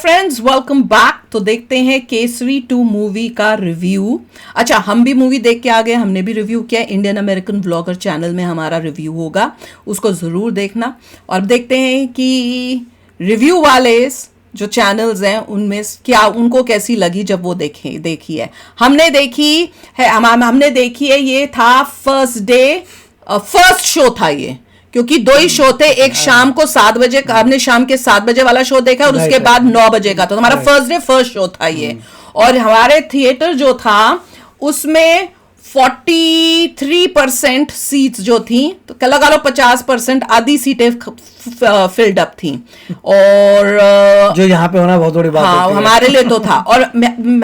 Friends, welcome back. तो देखते हैं केसरी 2 मूवी का रिव्यू। अच्छा, हम भी मूवी देख के आ गए, हमने भी रिव्यू किया। इंडियन अमेरिकन व्लॉगर चैनल में हमारा रिव्यू होगा, उसको ज़रूर देखना। और देखते हैं कि रिव्यू वाले जो चैनल्स हैं उनमें क्या उनको कैसी लगी जब वो देखी है। हमने देखी है, हमने देखी है। ये था फर्स्ट डे, फर्स्ट शो था ये, क्योंकि 2 ही शो थे। एक शाम को 7 बजे का, हमने शाम के 7 बजे वाला शो देखा और उसके बाद 9 बजे का। तो हमारा फर्स्ट डे फर्स्ट शो था ये। और हमारे थिएटर जो था उसमें 43% सीट्स जो थी, तो लगा लो 50%, आधी सीटें फिल्ड अप थी। और जो यहाँ पे होना बहुत बड़ी बात हाँ, होती है। हमारे लिए तो था। और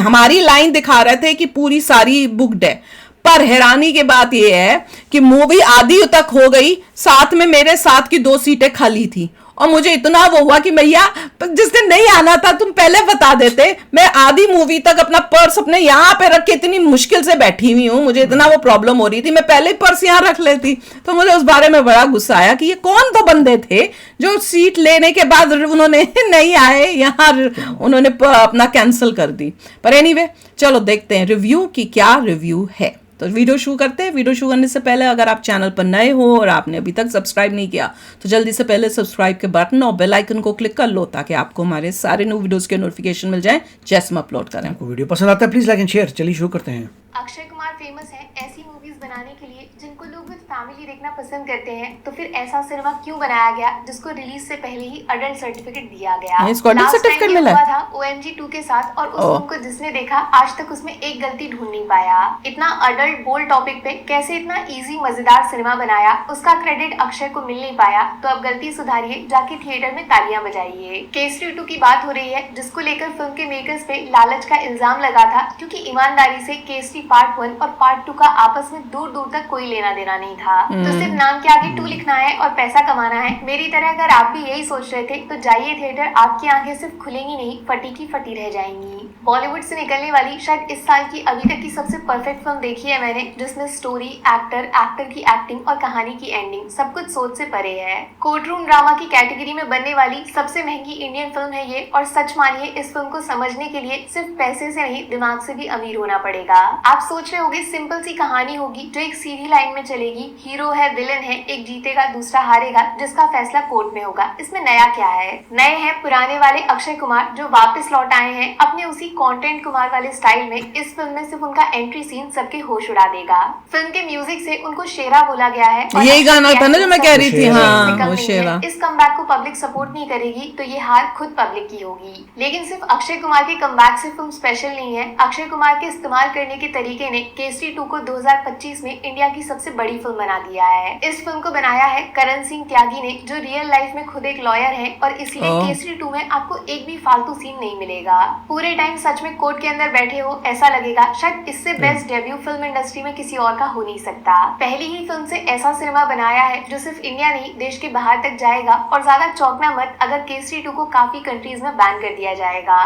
हमारी लाइन दिखा रहे थे कि पूरी सारी बुक्ड है। पर हैरानी की बात यह है कि मूवी आधी तक हो गई, साथ में मेरे साथ की 2 सीटें खाली थी। और मुझे इतना वो हुआ कि भैया जिस दिन नहीं आना था तुम पहले बता देते। मैं आधी मूवी तक अपना पर्स अपने यहाँ पे रख के इतनी मुश्किल से बैठी हुई हूँ, मुझे इतना वो प्रॉब्लम हो रही थी, मैं पहले ही पर्स यहाँ रख लेती। तो मुझे उस बारे में बड़ा गुस्सा आया कि ये कौन तो बंदे थे जो सीट लेने के बाद उन्होंने नहीं आए यहाँ, उन्होंने अपना कैंसिल कर दी। पर एनीवे, चलो देखते हैं रिव्यू की क्या रिव्यू है। तो वीडियो शुरू करते हैं। वीडियो शुरू करने से पहले अगर आप चैनल पर नए हो और आपने अभी तक सब्सक्राइब नहीं किया तो जल्दी से पहले सब्सक्राइब के बटन और बेल आइकन को क्लिक कर लो, ताकि आपको हमारे सारे न्यू वीडियोस के नोटिफिकेशन मिल जाएं जैसे हम अपलोड करें। आपको वीडियो पसंद आता है प्लीज लाइक एंड शेयर। चलिए शुरू करते हैं। अक्षय कुमार फेमस है ऐसी मूवीज बनाने के लिए जिनको लोग विद फैमिली देखना पसंद करते हैं। तो फिर ऐसा सिनेमा क्यों बनाया गया जिसको रिलीज से पहले ही अडल्ट सर्टिफिकेट दिया गया? इसको अडल्ट सर्टिफिकेट मिला था OMG 2 के साथ, और उस फिल्म को जिसने देखा आज तक उसमें एक गलती ढूंढ नहीं पाया। इतना अडल्ट बोल्ड टॉपिक पे कैसे इतना इजी मजेदार सिनेमा बनाया, उसका क्रेडिट अक्षय को मिल नहीं पाया। तो अब गलती सुधारिए, जाके थिएटर में तालियां बजाइए। केसरी 2 की बात हो रही है, जिसको लेकर फिल्म के मेकर्स पे लालच का इल्जाम लगा था, क्योंकि ईमानदारी से केसरी पार्ट 1 और पार्ट 2 का आपस में दूर दूर तक कोई लेना देना नहीं था। तो सिर्फ नाम के आगे 2 लिखना है और पैसा कमाना है। मेरी तरह अगर आप भी यही सोच रहे थे तो जाइए थिएटर, आपकी आंखें सिर्फ खुलेंगी नहीं, फटी की फटी रह जाएंगी। बॉलीवुड से निकलने वाली शायद इस साल की अभी तक की सबसे परफेक्ट फिल्म देखी है मैंने, जिसमें स्टोरी, एक्टर की एक्टिंग और कहानी की एंडिंग सब कुछ सोच से परे है। कोर्ट रूम ड्रामा की कैटेगरी में बनने वाली सबसे महंगी इंडियन फिल्म है ये। और सच मानिए, इस फिल्म को समझने के लिए सिर्फ पैसे से नहीं, दिमाग से भी अमीर होना पड़ेगा। आप सोच रहे होंगे सिंपल सी कहानी होगी जो एक सीधी लाइन में चलेगी, हीरो है, विलन है, एक जीतेगा दूसरा हारेगा, जिसका फैसला कोर्ट में होगा। इसमें नया क्या है? नए हैं पुराने वाले अक्षय कुमार, जो वापस लौट आए हैं अपने उसी कंटेंट कुमार वाले स्टाइल में। इस फिल्म में सिर्फ उनका एंट्री सीन सबके होश उड़ा देगा। फिल्म के म्यूजिक से उनको शेरा बोला गया है। यही गाना था ना जो मैं कह रही थी। हाँ, वो शेरा। इस कमबैक को पब्लिक सपोर्ट नहीं करेगी तो ये हार खुद पब्लिक की होगी। लेकिन सिर्फ अक्षय कुमार के कमबैक से फिल्म स्पेशल नहीं है। अक्षय कुमार के इस्तेमाल करने के तरीके ने केसरी 2 को 2025 में इंडिया की सबसे बड़ी फिल्म बना दिया है। इस फिल्म को बनाया है करण सिंह त्यागी ने, जो रियल लाइफ में खुद एक लॉयर है, और इसलिए केसरी 2 में आपको एक भी फालतू सीन नहीं मिलेगा। पूरे टाइम सच में कोर्ट के अंदर बैठे हो ऐसा लगेगा। शायद इससे बेस्ट डेब्यू फिल्म इंडस्ट्री में किसी और का हो नहीं सकता। पहली ही फिल्म से ऐसा सिनेमा बनाया है जो सिर्फ इंडिया नहीं, देश के बाहर तक जाएगा। और ज्यादा चौंकना मत अगर केसरी 2 को काफी कंट्रीज में बैन कर दिया जाएगा।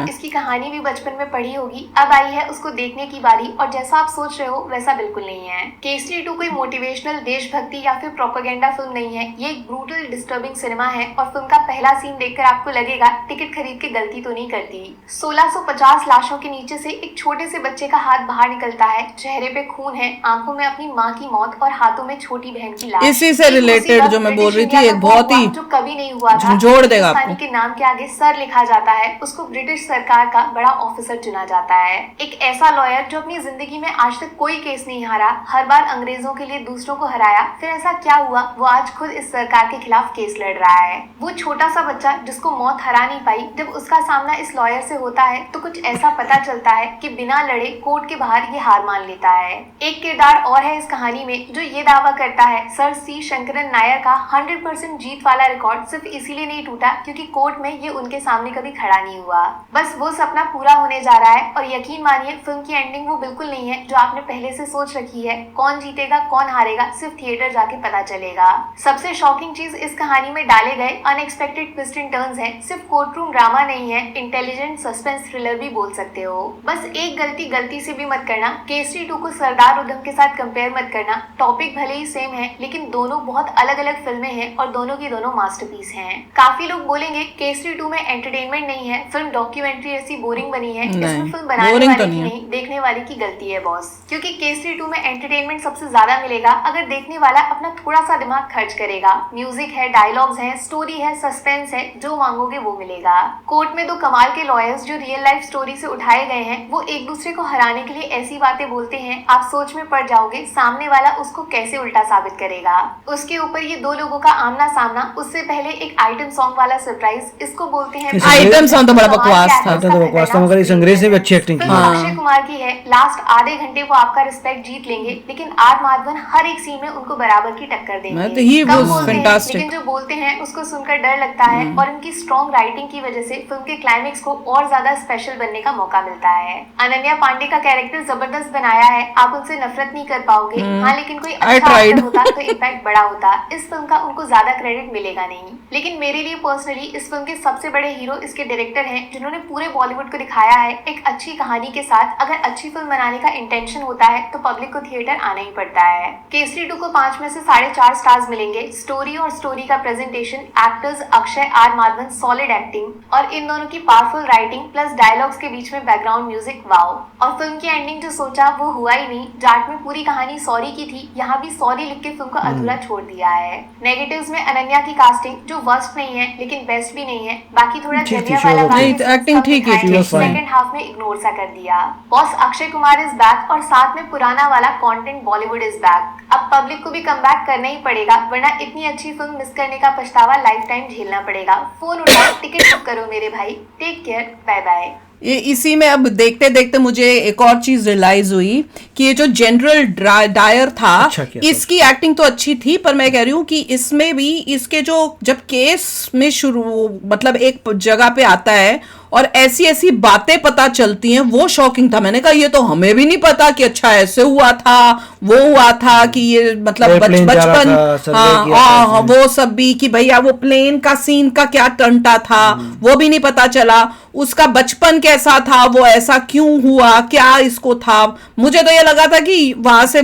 इसकी कहानी भी बचपन में पढ़ी होगी, अब आई है उसको देखने की बारी, और जैसा आप सोच रहे हो वैसा बिल्कुल नहीं है। केसरी 2 कोई मोटिवेशनल, देशभक्ति या फिर प्रोपेगेंडा फिल्म नहीं है। ये एक ब्रूटल डिस्टर्बिंग सिनेमा है। और फिल्म का पहला सीन देखकर आपको लगेगा टिकट खरीद के गलती तो नहीं करती। 1650 लाशों के नीचे से एक छोटे से बच्चे का हाथ बाहर निकलता है, चेहरे पे खून है, आंखों में अपनी माँ की मौत और हाथों में छोटी बहन की लाश। इसी से रिलेटेड जो मैं बोल रही थी, एक बहुत ही जो कभी नहीं हुआ था। जोड़ देगा आपको। के नाम के आगे सर लिखा जाता है, उसको ब्रिटिश सरकार का बड़ा ऑफिसर चुना जाता है। एक ऐसा लॉयर जो अपनी जिंदगी में आज तक कोई केस नहीं हारा, हर बार अंग्रेजों के लिए दूसरों को हराया। फिर ऐसा क्या हुआ, वो आज खुद इस सरकार के खिलाफ केस लड़ रहा है। वो छोटा सा बच्चा जिसको मौत हरा नहीं पाई, जब उसका सामना इस लॉयर से होता है तो कुछ ऐसा पता चलता है कि बिना लड़े कोर्ट के बाहर ये हार मान लेता है। एक किरदार और है इस कहानी में जो ये दावा करता है, सर सी शंकरन नायर का 100% जीत वाला रिकॉर्ड सिर्फ इसीलिए नहीं टूटा क्योंकि कोर्ट में ये उनके सामने कभी खड़ा नहीं हुआ। बस वो सपना पूरा होने जा रहा है। और यकीन मानिए, फिल्म की एंडिंग वो बिल्कुल नहीं है जो आपने पहले से सोच रखी है। कौन जीतेगा कौन हारेगा सिर्फ थिएटर जाके पता चलेगा। सबसे शॉकिंग चीज इस कहानी में डाले गए अनएक्सपेक्टेड ट्विस्ट एंड टर्न्स हैं। सिर्फ कोर्ट रूम ड्रामा नहीं है, इंटेलिजेंट सस्पेंस थ्रिलर भी बोल सकते हो। बस एक गलती से भी मत करना, केसरी 2 को सरदार उधम के साथ कंपेयर मत करना। टॉपिक भले ही सेम है, लेकिन दोनों बहुत अलग अलग फिल्में हैं और दोनों की दोनों मास्टरपीस हैं। काफी लोग बोलेंगे केसरी 2 में एंटरटेनमेंट नहीं है, फिल्म डॉक्यूमेंट्री ऐसी बोरिंग बनी है। इसमें फिल्म बनाने वाले की नहीं, देखने वाले की गलती है बॉस। क्योंकि केसरी 2 में एंटरटेनमेंट सबसे ज्यादा मिलेगा अगर देखने वाला अपना थोड़ा सा दिमाग खर्च करेगा। म्यूजिक है, डायलॉग्स है, स्टोरी है, सस्पेंस है, जो मांगोगे वो मिलेगा। कोर्ट में दो कमाल के लॉयर्स जो रियल लाइफ स्टोरी से उठाए गए हैं, वो एक दूसरे को हराने के लिए ऐसी बातें बोलते हैं, आप सोच में पड़ जाओगे सामने वाला उसको कैसे उल्टा साबित करेगा। उसके ऊपर ये दो लोगों का आमना सामना, उससे पहले एक आइटम सॉन्ग वाला सरप्राइज, इसको बोलते हैं आइटम सॉन्ग तो बड़ा बकवास था। तो बकवास था, मगर इस अंग्रेज ने भी अच्छी एक्टिंग की। अक्षय कुमार की है, लास्ट आधे घंटे वो आपका रिस्पेक्ट जीत लेंगे, लेकिन आर माधवन हर एक सीन में उनको बराबर की टक्कर देंगे। कम बोलते हैं, लेकिन जो बोलते हैं उसको सुनकर डर लगता है और इनकी स्ट्रॉन्ग राइटिंग की वजह से फिल्म के क्लाइमेक्स को और ज्यादा स्पेशल बनने का मौका मिलता है। अनन्या पांडे का कैरेक्टर जबरदस्त बनाया है, आप उनसे नफरत नहीं कर पाओगे। हाँ, लेकिन कोई अच्छा एक्टर होता तो इम्पैक्ट बड़ा होता। इस फिल्म का उनको ज्यादा क्रेडिट मिलेगा नहीं, लेकिन मेरे लिए पर्सनली इस फिल्म के सबसे बड़े हीरो इसके डायरेक्टर हैं, जिन्होंने पूरे बॉलीवुड को दिखाया है एक अच्छी कहानी के साथ। अगर अच्छी फिल्म बनाने का इंटेंशन होता है तो पब्लिक को थिएटर आना ही पड़ता है। केसरी 2 को 5 में से 4.5 स्टार्स मिलेंगे। स्टोरी और स्टोरी का presentation, actors Akshay, R Madhavan, solid acting और इन दोनों की पावरफुल राइटिंग प्लस डायलॉग्स के बीच में बैकग्राउंड म्यूजिक, वाओ। और फिल्म की एंडिंग जो सोचा वो हुआ ही नहीं। जाट में पूरी कहानी सॉरी की थी, यहाँ भी सॉरी लिख के फिल्म को अधूरा छोड़ दिया है। नेगेटिव्स में अनन्या की कास्टिंग जो वर्स्ट नहीं है लेकिन बेस्ट भी नहीं है। बाकी थोड़ा जलिया वाला एक्टिंग ठीक है, सेकंड हाफ में इग्नोर सा कर दिया। Boss Akshay Kumar is back और साथ में पुराना वाला कंटेंट बॉलीवुड इज बैक। अब पब्लिक को भी कम बैक करना ही पड़ेगा, वरना इतनी अच्छी फिल्म मिस करने का पछतावा लाइफ टाइम झेलना पड़ेगा। फोन उठाओ, टिकट बुक करो मेरे भाई। Take care, bye bye. ये इसी में अब देखते देखते मुझे एक और चीज रियलाइज हुई कि ये जो जनरल डायर था, इसकी एक्टिंग तो अच्छी थी, पर मैं कह रही हूँ कि इसमें भी इसके जो जब केस में शुरू मतलब एक जगह पे आता है और ऐसी ऐसी बातें पता चलती हैं, वो शॉकिंग था। मैंने कहा ये तो हमें भी नहीं पता कि अच्छा ऐसे हुआ था, वो हुआ था कि ये मतलब बचपन, हाँ वो सब भी कि भैया वो प्लेन का सीन का क्या टंटा था वो भी नहीं पता चला। उसका बचपन कैसा था, वो ऐसा क्यों हुआ, क्या इसको था। मुझे तो ये लगा था कि वहां से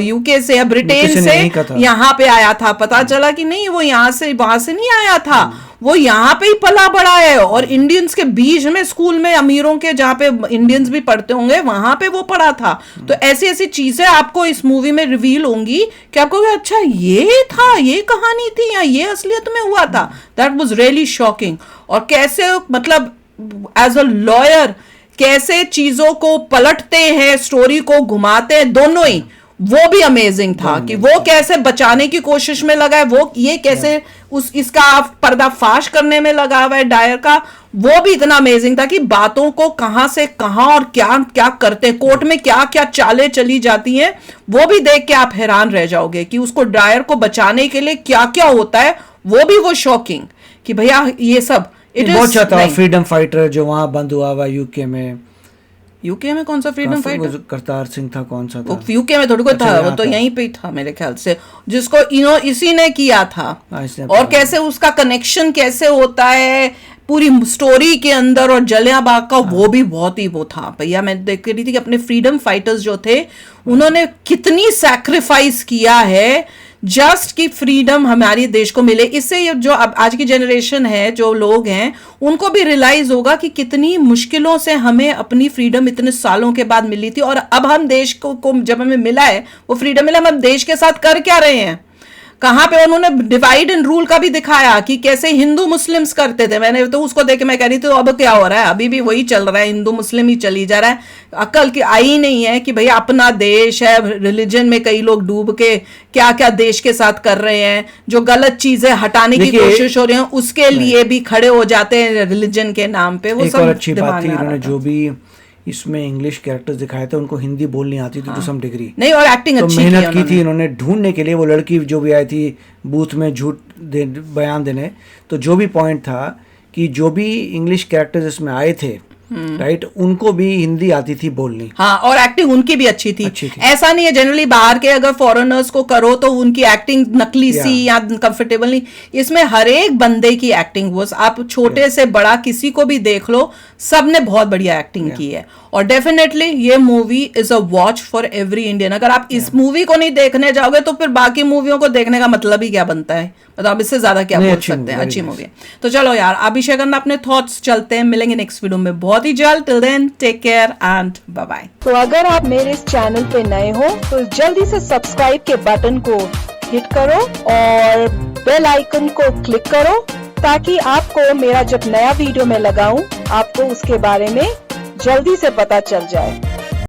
यूके से या ब्रिटेन से यहाँ पे आया था, पता चला कि नहीं, वो यहाँ से वहां से नहीं आया था, वो यहाँ पे ही पला बड़ा है। और इंडियंस के बीच में स्कूल में अमीरों के जहाँ पे इंडियंस भी पढ़ते होंगे वहां पे वो पढ़ा था। तो ऐसी ऐसी चीजें आपको इस मूवी में रिवील होंगी कि आपको अच्छा ये था, ये कहानी थी या ये असलियत में हुआ था। That was really shocking. और कैसे मतलब एज अ लॉयर कैसे चीजों को पलटते हैं, स्टोरी को घुमाते हैं, दोनों ही, वो भी अमेजिंग था कि वो कैसे बचाने की कोशिश में लगा है, वो ये कैसे इसका पर्दाफाश करने में लगा हुआ है डायर का, वो भी इतना अमेजिंग था कि बातों को कहां से कहां और क्या क्या करते हैं, कोर्ट में क्या क्या चालें चली जाती हैं, वो भी देख के आप हैरान रह जाओगे कि उसको डायर को बचाने के लिए क्या क्या होता है। वो शॉकिंग कि भैया ये सब बहुत अच्छा था। फ्रीडम फाइटर जो वहां बंद हुआ यूके में कौन सा फ्रीडम फाइटर, करतार सिंह था, कौन सा था? यूके में थोड़ी कोई था, वो तो यहीं पे था मेरे ख्याल से, जिसको इसी ने किया था। और कैसे उसका कनेक्शन कैसे होता है पूरी स्टोरी के अंदर, और जलियांवाला का वो भी बहुत ही वो था भैया। मैं देख रही थी कि अपने फ्रीडम फाइटर्स जो थे उन्होंने कितनी सैक्रिफाइस किया है जस्ट कि फ्रीडम हमारे देश को मिले। इससे जो अब आज की जनरेशन है, जो लोग हैं, उनको भी रियलाइज होगा कि कितनी मुश्किलों से हमें अपनी फ्रीडम इतने सालों के बाद मिली थी, और अब हम देश को जब हमें मिला है वो फ्रीडम मिला, हम देश के साथ कर क्या रहे हैं। कहाँ पे उन्होंने डिवाइड एंड रूल का भी दिखाया कि कैसे हिंदू मुस्लिम्स करते थे। मैंने तो उसको देख के मैं कह रही थी अब क्या हो रहा है, अभी भी वही चल रहा है, हिंदू मुस्लिम ही चली जा रहा है। अकल की आई नहीं है कि भैया अपना देश है, रिलीजन में कई लोग डूब के क्या क्या देश के साथ कर रहे हैं, जो गलत चीजें हटाने की कोशिश हो रही है उसके लिए भी खड़े हो जाते हैं रिलीजन के नाम पे। वो सब अच्छी बात थी, इन्होंने जो भी इसमें इंग्लिश कैरेक्टर्स दिखाए थे उनको हिंदी बोलनी आती थी टू सम डिग्री, नहीं, और एक्टिंग अच्छी मेहनत की थी इन्होंने ढूंढने के लिए। वो लड़की जो भी आई थी बूथ में झूठ बयान देने, तो जो भी पॉइंट था कि जो भी इंग्लिश कैरेक्टर्स इसमें आए थे राइट, उनको भी हिंदी आती थी बोलनी। हाँ, और एक्टिंग उनकी भी अच्छी थी। अच्छी थी। ऐसा नहीं है जनरली बाहर के अगर फॉरेनर्स को करो तो उनकी एक्टिंग नकली सी या कंफर्टेबल नहीं, इसमें हर एक बंदे की एक्टिंग वो, आप छोटे से बड़ा किसी को भी देख लो, सबने बहुत बढ़िया एक्टिंग की है। और डेफिनेटली ये movie is a watch for every Indian. अगर आप इस मूवी को नहीं देखने जाओगे तो फिर बाकी मूवियों को देखने का मतलब ही क्या बनता है, मतलब आप इससे ज्यादा क्या बोल सकते हैं। अच्छी मूवी है। तो चलो यार, अभिषेक अन्ना अपने थॉट्स चलते हैं, मिलेंगे नेक्स्ट वीडियो में बहुत ही जल्द। Till then take care and bye bye. तो अगर आप मेरे इस चैनल पे नए हो तो जल्दी से सब्सक्राइब के बटन को हिट करो और बेल आइकन को क्लिक करो, ताकि आपको मेरा जब नया वीडियो मैं लगाऊं आपको उसके बारे में जल्दी से पता चल जाए।